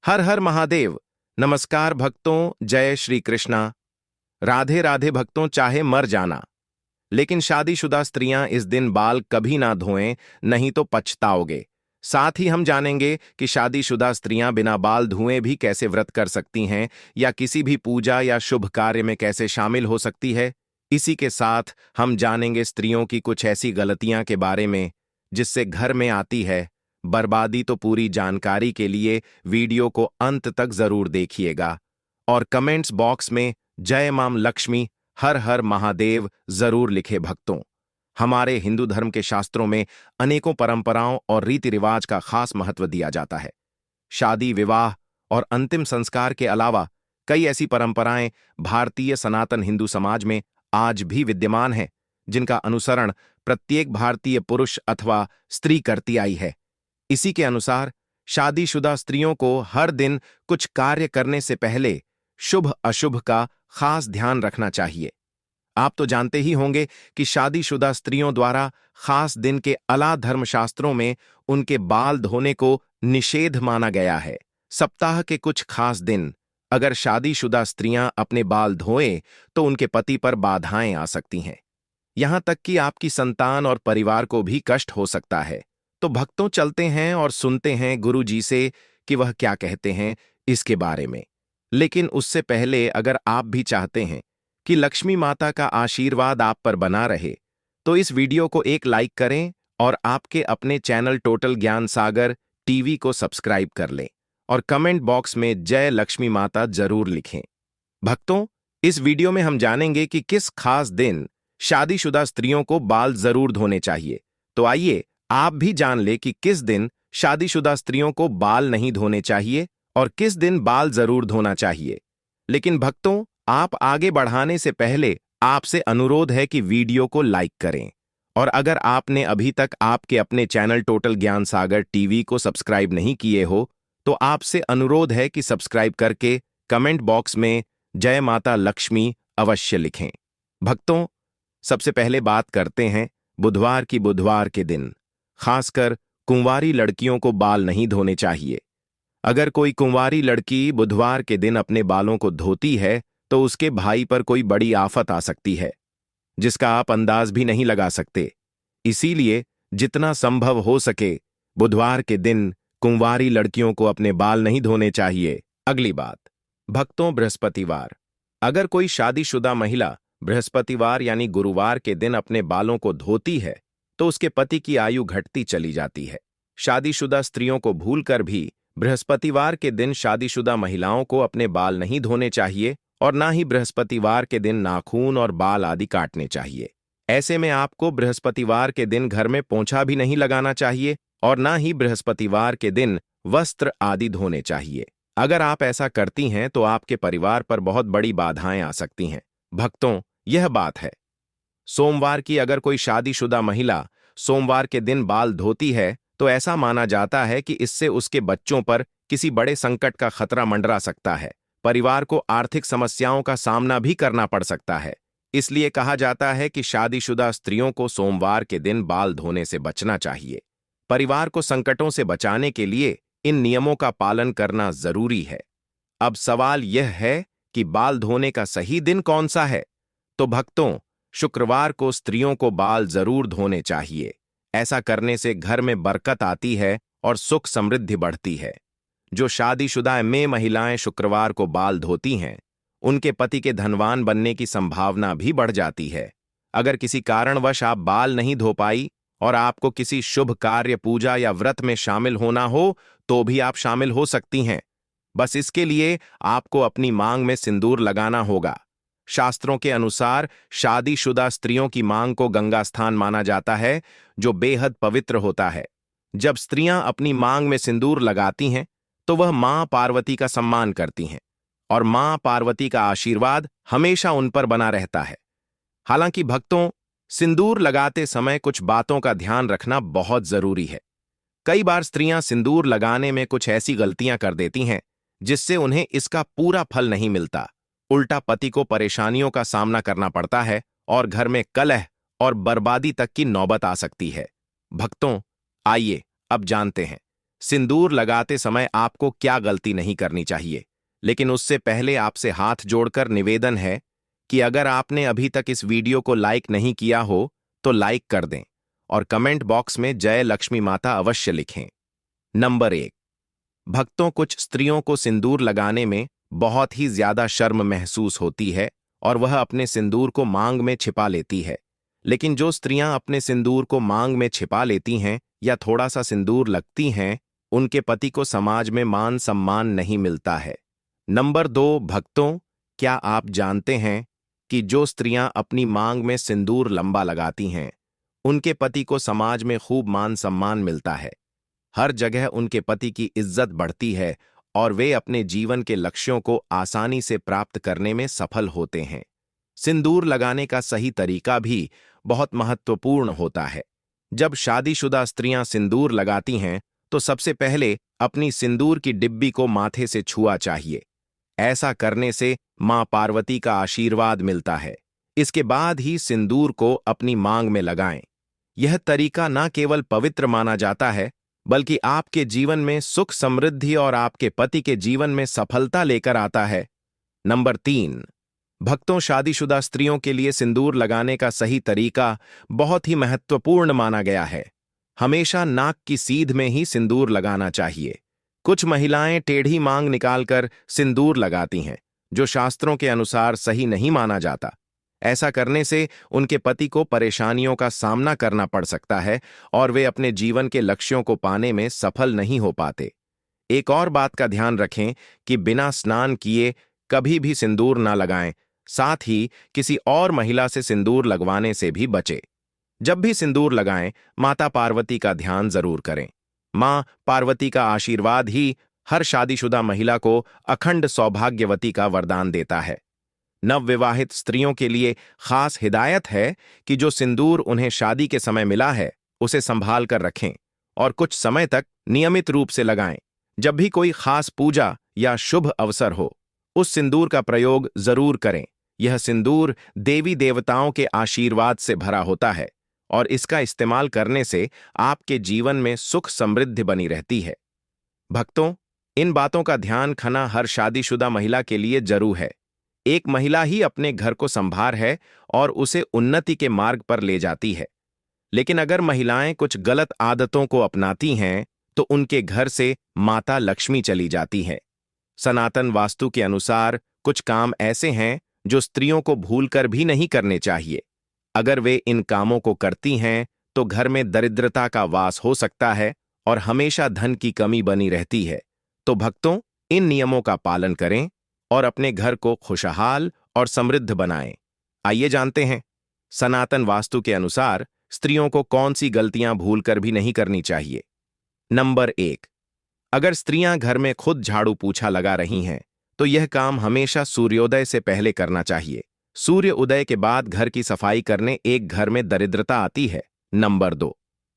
हर हर महादेव। नमस्कार भक्तों, जय श्री कृष्णा। राधे राधे भक्तों, चाहे मर जाना, लेकिन शादीशुदा स्त्रियां इस दिन बाल कभी ना धोएं, नहीं तो पछताओगे। साथ ही हम जानेंगे कि शादीशुदा स्त्रियां बिना बाल धोए भी कैसे व्रत कर सकती हैं या किसी भी पूजा या शुभ कार्य में कैसे शामिल हो सकती है। इसी के साथ हम जानेंगे स्त्रियों की कुछ ऐसी गलतियां के बारे में जिससे घर में आती है बर्बादी। तो पूरी जानकारी के लिए वीडियो को अंत तक जरूर देखिएगा और कमेंट्स बॉक्स में जय मां लक्ष्मी, हर हर महादेव जरूर लिखे भक्तों। हमारे हिंदू धर्म के शास्त्रों में अनेकों परंपराओं और रीति रिवाज का खास महत्व दिया जाता है। शादी, विवाह और अंतिम संस्कार के अलावा कई ऐसी परंपराएं भारतीय सनातन हिंदू समाज में आज भी विद्यमान हैं, जिनका अनुसरण प्रत्येक भारतीय पुरुष अथवा स्त्री करती आई है। इसी के अनुसार शादीशुदा स्त्रियों को हर दिन कुछ कार्य करने से पहले शुभ अशुभ का खास ध्यान रखना चाहिए। आप तो जानते ही होंगे कि शादीशुदा स्त्रियों द्वारा खास दिन के अला धर्मशास्त्रों में उनके बाल धोने को निषेध माना गया है। सप्ताह के कुछ खास दिन अगर शादीशुदा स्त्रियां अपने बाल धोएं तो उनके पति पर बाधाएं आ सकती हैं। यहां तक कि आपकी संतान और परिवार को भी कष्ट हो सकता है। तो भक्तों, चलते हैं और सुनते हैं गुरु जी से कि वह क्या कहते हैं इसके बारे में। लेकिन उससे पहले अगर आप भी चाहते हैं कि लक्ष्मी माता का आशीर्वाद आप पर बना रहे, तो इस वीडियो को एक लाइक करें और आपके अपने चैनल टोटल ज्ञान सागर टीवी को सब्सक्राइब कर लें और कमेंट बॉक्स में जय लक्ष्मी माता जरूर लिखें। भक्तों, इस वीडियो में हम जानेंगे कि किस खास दिन शादीशुदा स्त्रियों को बाल जरूर धोने चाहिए। तो आइए आप भी जान ले कि किस दिन शादीशुदा स्त्रियों को बाल नहीं धोने चाहिए और किस दिन बाल जरूर धोना चाहिए। लेकिन भक्तों, आप आगे बढ़ाने से पहले आपसे अनुरोध है कि वीडियो को लाइक करें और अगर आपने अभी तक आपके अपने चैनल टोटल ज्ञान सागर टीवी को सब्सक्राइब नहीं किए हो, तो आपसे अनुरोध है कि सब्सक्राइब करके कमेंट बॉक्स में जय माता लक्ष्मी अवश्य लिखें। भक्तों, सबसे पहले बात करते हैं बुधवार के दिन खासकर कुंवारी लड़कियों को बाल नहीं धोने चाहिए। अगर कोई कुंवारी लड़की बुधवार के दिन अपने बालों को धोती है तो उसके भाई पर कोई बड़ी आफत आ सकती है, जिसका आप अंदाज भी नहीं लगा सकते। इसीलिए जितना संभव हो सके बुधवार के दिन कुंवारी लड़कियों को अपने बाल नहीं धोने चाहिए। अगली बात, भक्तों, बृहस्पतिवार। अगर कोई शादीशुदा महिला बृहस्पतिवार यानी गुरुवार के दिन अपने बालों को धोती है तो उसके पति की आयु घटती चली जाती है। शादीशुदा स्त्रियों को भूलकर भी बृहस्पतिवार के दिन शादीशुदा महिलाओं को अपने बाल नहीं धोने चाहिए और ना ही बृहस्पतिवार के दिन नाखून और बाल आदि काटने चाहिए। ऐसे में आपको बृहस्पतिवार के दिन घर में पोंछा भी नहीं लगाना चाहिए और ना ही बृहस्पतिवार के दिन वस्त्र आदि धोने चाहिए। अगर आप ऐसा करती हैं तो आपके परिवार पर बहुत बड़ी बाधाएं आ सकती हैं। भक्तों, यह बात है सोमवार की। अगर कोई शादीशुदा महिला सोमवार के दिन बाल धोती है तो ऐसा माना जाता है कि इससे उसके बच्चों पर किसी बड़े संकट का खतरा मंडरा सकता है। परिवार को आर्थिक समस्याओं का सामना भी करना पड़ सकता है। इसलिए कहा जाता है कि शादीशुदा स्त्रियों को सोमवार के दिन बाल धोने से बचना चाहिए। परिवार को संकटों से बचाने के लिए इन नियमों का पालन करना जरूरी है। अब सवाल यह है कि बाल धोने का सही दिन कौन सा है? तो भक्तों, शुक्रवार को स्त्रियों को बाल जरूर धोने चाहिए। ऐसा करने से घर में बरकत आती है और सुख समृद्धि बढ़ती है। जो शादीशुदा महिलाएं शुक्रवार को बाल धोती हैं, उनके पति के धनवान बनने की संभावना भी बढ़ जाती है। अगर किसी कारणवश आप बाल नहीं धो पाई और आपको किसी शुभ कार्य, पूजा या व्रत में शामिल होना हो तो भी आप शामिल हो सकती हैं। बस इसके लिए आपको अपनी मांग में सिंदूर लगाना होगा। शास्त्रों के अनुसार शादीशुदा स्त्रियों की मांग को गंगा स्थान माना जाता है, जो बेहद पवित्र होता है। जब स्त्रियां अपनी मांग में सिंदूर लगाती हैं तो वह मां पार्वती का सम्मान करती हैं और मां पार्वती का आशीर्वाद हमेशा उन पर बना रहता है। हालांकि भक्तों, सिंदूर लगाते समय कुछ बातों का ध्यान रखना बहुत जरूरी है। कई बार स्त्रियां सिंदूर लगाने में कुछ ऐसी गलतियां कर देती हैं जिससे उन्हें इसका पूरा फल नहीं मिलता। उल्टा पति को परेशानियों का सामना करना पड़ता है और घर में कलह और बर्बादी तक की नौबत आ सकती है। भक्तों, आइए अब जानते हैं सिंदूर लगाते समय आपको क्या गलती नहीं करनी चाहिए, लेकिन उससे पहले आपसे हाथ जोड़कर निवेदन है कि अगर आपने अभी तक इस वीडियो को लाइक नहीं किया हो तो लाइक कर दें और कमेंट बॉक्स में जय लक्ष्मी माता अवश्य लिखें। नंबर 1। भक्तों, कुछ स्त्रियों को सिंदूर लगाने में बहुत ही ज्यादा शर्म महसूस होती है और वह अपने सिंदूर को मांग में छिपा लेती है। लेकिन जो स्त्रियां अपने सिंदूर को मांग में छिपा लेती हैं या थोड़ा सा सिंदूर लगती हैं, उनके पति को समाज में मान सम्मान नहीं मिलता है। नंबर 2। भक्तों, क्या आप जानते हैं कि जो स्त्रियां अपनी मांग में सिंदूर लंबा लगाती हैं, उनके पति को समाज में खूब मान सम्मान मिलता है। हर जगह उनके पति की इज्जत बढ़ती है और वे अपने जीवन के लक्ष्यों को आसानी से प्राप्त करने में सफल होते हैं। सिंदूर लगाने का सही तरीका भी बहुत महत्वपूर्ण होता है। जब शादीशुदा स्त्रियां सिंदूर लगाती हैं तो सबसे पहले अपनी सिंदूर की डिब्बी को माथे से छुआ चाहिए। ऐसा करने से मां पार्वती का आशीर्वाद मिलता है। इसके बाद ही सिंदूर को अपनी मांग में लगाएं। यह तरीका न केवल पवित्र माना जाता है, बल्कि आपके जीवन में सुख समृद्धि और आपके पति के जीवन में सफलता लेकर आता है। नंबर 3। भक्तों, शादीशुदा स्त्रियों के लिए सिंदूर लगाने का सही तरीका बहुत ही महत्वपूर्ण माना गया है। हमेशा नाक की सीध में ही सिंदूर लगाना चाहिए। कुछ महिलाएं टेढ़ी मांग निकालकर सिंदूर लगाती हैं, जो शास्त्रों के अनुसार सही नहीं माना जाता। ऐसा करने से उनके पति को परेशानियों का सामना करना पड़ सकता है और वे अपने जीवन के लक्ष्यों को पाने में सफल नहीं हो पाते। एक और बात का ध्यान रखें कि बिना स्नान किए कभी भी सिंदूर ना लगाएं। साथ ही किसी और महिला से सिंदूर लगवाने से भी बचें। जब भी सिंदूर लगाएं, माता पार्वती का ध्यान जरूर करें। मां पार्वती का आशीर्वाद ही हर शादीशुदा महिला को अखंड सौभाग्यवती का वरदान देता है। नवविवाहित स्त्रियों के लिए खास हिदायत है कि जो सिंदूर उन्हें शादी के समय मिला है, उसे संभाल कर रखें और कुछ समय तक नियमित रूप से लगाएं। जब भी कोई खास पूजा या शुभ अवसर हो, उस सिंदूर का प्रयोग जरूर करें। यह सिंदूर देवी देवताओं के आशीर्वाद से भरा होता है और इसका इस्तेमाल करने से आपके जीवन में सुख समृद्धि बनी रहती है। भक्तों, इन बातों का ध्यान रखना हर शादीशुदा महिला के लिए जरूर है। एक महिला ही अपने घर को संभार है और उसे उन्नति के मार्ग पर ले जाती है। लेकिन अगर महिलाएं कुछ गलत आदतों को अपनाती हैं तो उनके घर से माता लक्ष्मी चली जाती है। सनातन वास्तु के अनुसार कुछ काम ऐसे हैं जो स्त्रियों को भूलकर भी नहीं करने चाहिए। अगर वे इन कामों को करती हैं तो घर में दरिद्रता का वास हो सकता है और हमेशा धन की कमी बनी रहती है। तो भक्तों, इन नियमों का पालन करें और अपने घर को खुशहाल और समृद्ध बनाएं। आइए जानते हैं, सनातन वास्तु के अनुसार स्त्रियों को कौन सी गलतियां भूलकर भी नहीं करनी चाहिए। नंबर 1। अगर स्त्रियां घर में खुद झाड़ू पोछा लगा रही हैं तो यह काम हमेशा सूर्योदय से पहले करना चाहिए। सूर्य उदय के बाद घर की सफाई करने एक घर में दरिद्रता आती है। नंबर 2।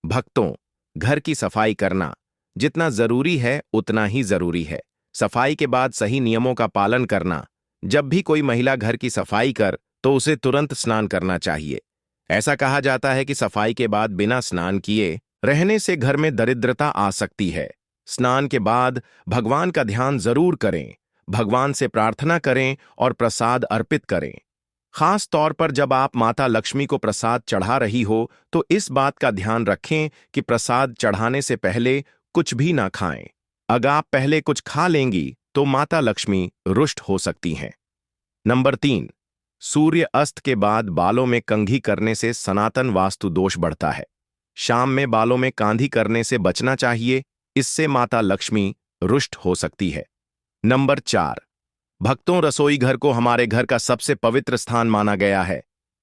भक्तों, घर की सफाई करना जितना जरूरी है उतना ही जरूरी है। सफाई के बाद सही नियमों का पालन करना। जब भी कोई महिला घर की सफाई कर तो उसे तुरंत स्नान करना चाहिए। ऐसा कहा जाता है कि सफाई के बाद बिना स्नान किए रहने से घर में दरिद्रता आ सकती है। स्नान के बाद भगवान का ध्यान जरूर करें, भगवान से प्रार्थना करें और प्रसाद अर्पित करें। खास तौर पर जब आप माता लक्ष्मी को प्रसाद चढ़ा रही हो तो इस बात का ध्यान रखें कि प्रसाद चढ़ाने से पहले कुछ भी ना खाएं। अगर आप पहले कुछ खा लेंगी तो माता लक्ष्मी रुष्ट हो सकती हैं। नंबर 3। सूर्य अस्त के बाद बालों में कंघी करने से सनातन वास्तु दोष बढ़ता है। शाम में बालों में कांधी करने से बचना चाहिए, इससे माता लक्ष्मी रुष्ट हो सकती है। नंबर 4। भक्तों, रसोई घर को हमारे घर का सबसे पवित्र स्थान माना गया है।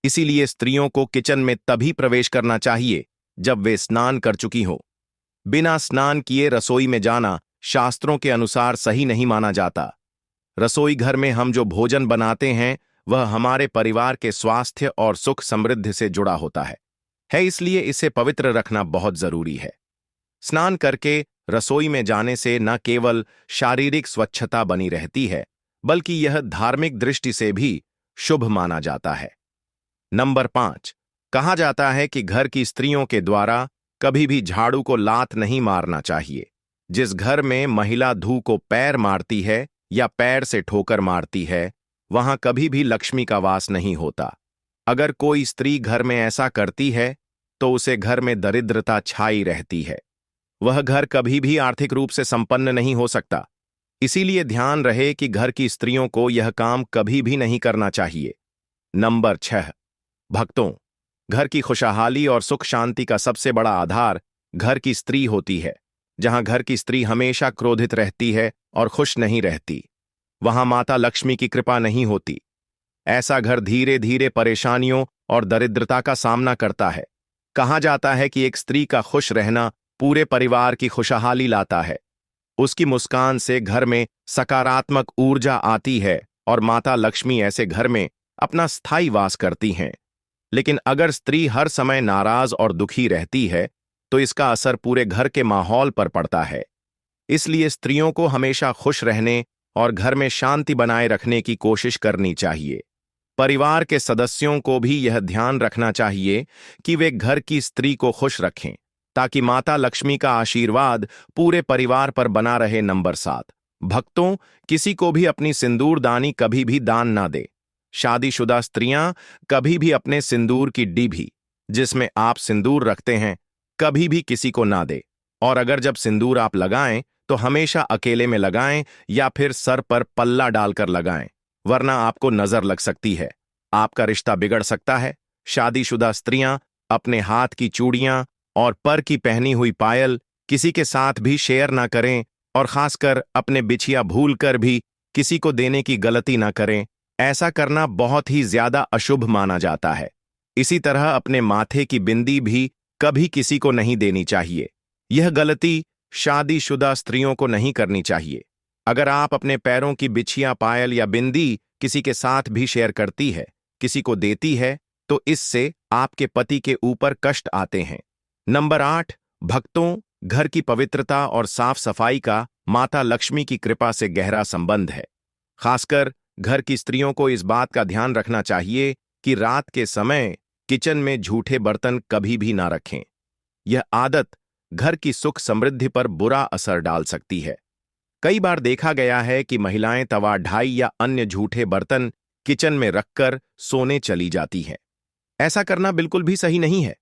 इसीलिए स्त्रियों को किचन में तभी प्रवेश करना चाहिए जब वे स्नान कर चुकी हो। बिना स्नान किए रसोई में जाना शास्त्रों के अनुसार सही नहीं माना जाता। रसोई घर में हम जो भोजन बनाते हैं वह हमारे परिवार के स्वास्थ्य और सुख समृद्धि से जुड़ा होता है, इसलिए इसे पवित्र रखना बहुत जरूरी है। स्नान करके रसोई में जाने से न केवल शारीरिक स्वच्छता बनी रहती है, बल्कि यह धार्मिक दृष्टि से भी शुभ माना जाता है। नंबर 5। कहा जाता है कि घर की स्त्रियों के द्वारा कभी भी झाड़ू को लात नहीं मारना चाहिए। जिस घर में महिला धू को पैर मारती है या पैर से ठोकर मारती है, वहां कभी भी लक्ष्मी का वास नहीं होता। अगर कोई स्त्री घर में ऐसा करती है तो उसे घर में दरिद्रता छाई रहती है। वह घर कभी भी आर्थिक रूप से संपन्न नहीं हो सकता। इसीलिए ध्यान रहे कि घर की स्त्रियों को यह काम कभी भी नहीं करना चाहिए। नंबर 6। भक्तों, घर की खुशहाली और सुख शांति का सबसे बड़ा आधार घर की स्त्री होती है। जहां घर की स्त्री हमेशा क्रोधित रहती है और खुश नहीं रहती, वहां माता लक्ष्मी की कृपा नहीं होती। ऐसा घर धीरे धीरे परेशानियों और दरिद्रता का सामना करता है। कहा जाता है कि एक स्त्री का खुश रहना पूरे परिवार की खुशहाली लाता है। उसकी मुस्कान से घर में सकारात्मक ऊर्जा आती है और माता लक्ष्मी ऐसे घर में अपना स्थायी वास करती हैं। लेकिन अगर स्त्री हर समय नाराज और दुखी रहती है तो इसका असर पूरे घर के माहौल पर पड़ता है। इसलिए स्त्रियों को हमेशा खुश रहने और घर में शांति बनाए रखने की कोशिश करनी चाहिए। परिवार के सदस्यों को भी यह ध्यान रखना चाहिए कि वे घर की स्त्री को खुश रखें, ताकि माता लक्ष्मी का आशीर्वाद पूरे परिवार पर बना रहे। नंबर 7। भक्तों, किसी को भी अपनी सिंदूरदानी कभी भी दान ना दे। शादीशुदा स्त्रियां कभी भी अपने सिंदूर की डिब्बी, जिसमें आप सिंदूर रखते हैं, कभी भी किसी को ना दे। और अगर जब सिंदूर आप लगाएं तो हमेशा अकेले में लगाएं या फिर सर पर पल्ला डालकर लगाएं, वरना आपको नजर लग सकती है, आपका रिश्ता बिगड़ सकता है। शादीशुदा स्त्रियां अपने हाथ की चूड़ियां और पर की पहनी हुई पायल किसी के साथ भी शेयर ना करें, और खासकर अपने बिछिया भूलकर भी किसी को देने की गलती ना करें। ऐसा करना बहुत ही ज्यादा अशुभ माना जाता है। इसी तरह अपने माथे की बिंदी भी कभी किसी को नहीं देनी चाहिए। यह गलती शादीशुदा स्त्रियों को नहीं करनी चाहिए। अगर आप अपने पैरों की बिछिया पायल या बिंदी किसी के साथ भी शेयर करती है, किसी को देती है, तो इससे आपके पति के ऊपर कष्ट आते हैं। नंबर 8। भक्तों, घर की पवित्रता और साफ सफाई का माता लक्ष्मी की कृपा से गहरा संबंध है। खासकर घर की स्त्रियों को इस बात का ध्यान रखना चाहिए कि रात के समय किचन में झूठे बर्तन कभी भी ना रखें। यह आदत घर की सुख समृद्धि पर बुरा असर डाल सकती है। कई बार देखा गया है कि महिलाएं तवा ढाई या अन्य झूठे बर्तन किचन में रखकर सोने चली जाती हैं। ऐसा करना बिल्कुल भी सही नहीं है।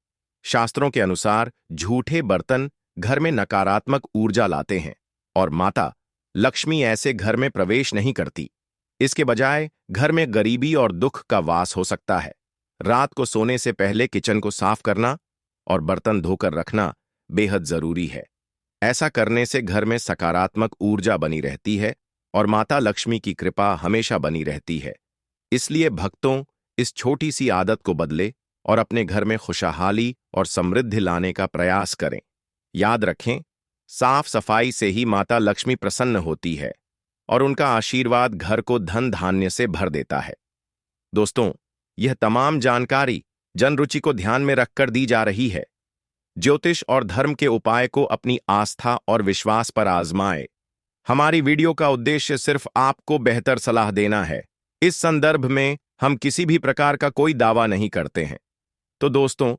शास्त्रों के अनुसार झूठे बर्तन घर में नकारात्मक ऊर्जा लाते हैं और माता लक्ष्मी ऐसे घर में प्रवेश नहीं करती। इसके बजाय घर में गरीबी और दुख का वास हो सकता है। रात को सोने से पहले किचन को साफ करना और बर्तन धोकर रखना बेहद जरूरी है। ऐसा करने से घर में सकारात्मक ऊर्जा बनी रहती है और माता लक्ष्मी की कृपा हमेशा बनी रहती है। इसलिए भक्तों, इस छोटी सी आदत को बदले और अपने घर में खुशहाली और समृद्धि लाने का प्रयास करें। याद रखें, साफ सफाई से ही माता लक्ष्मी प्रसन्न होती है और उनका आशीर्वाद घर को धन धान्य से भर देता है। दोस्तों, यह तमाम जानकारी जनरुचि को ध्यान में रखकर दी जा रही है। ज्योतिष और धर्म के उपाय को अपनी आस्था और विश्वास पर आजमाएं। हमारी वीडियो का उद्देश्य सिर्फ आपको बेहतर सलाह देना है। इस संदर्भ में हम किसी भी प्रकार का कोई दावा नहीं करते हैं। तो दोस्तों,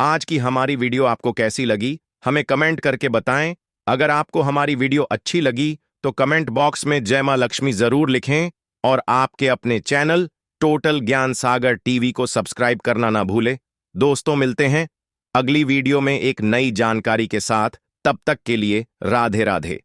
आज की हमारी वीडियो आपको कैसी लगी, हमें कमेंट करके बताएं। अगर आपको हमारी वीडियो अच्छी लगी तो कमेंट बॉक्स में जय मां लक्ष्मी जरूर लिखें और आपके अपने चैनल टोटल ज्ञान सागर टीवी को सब्सक्राइब करना ना भूलें। दोस्तों, मिलते हैं अगली वीडियो में एक नई जानकारी के साथ। तब तक के लिए राधे राधे।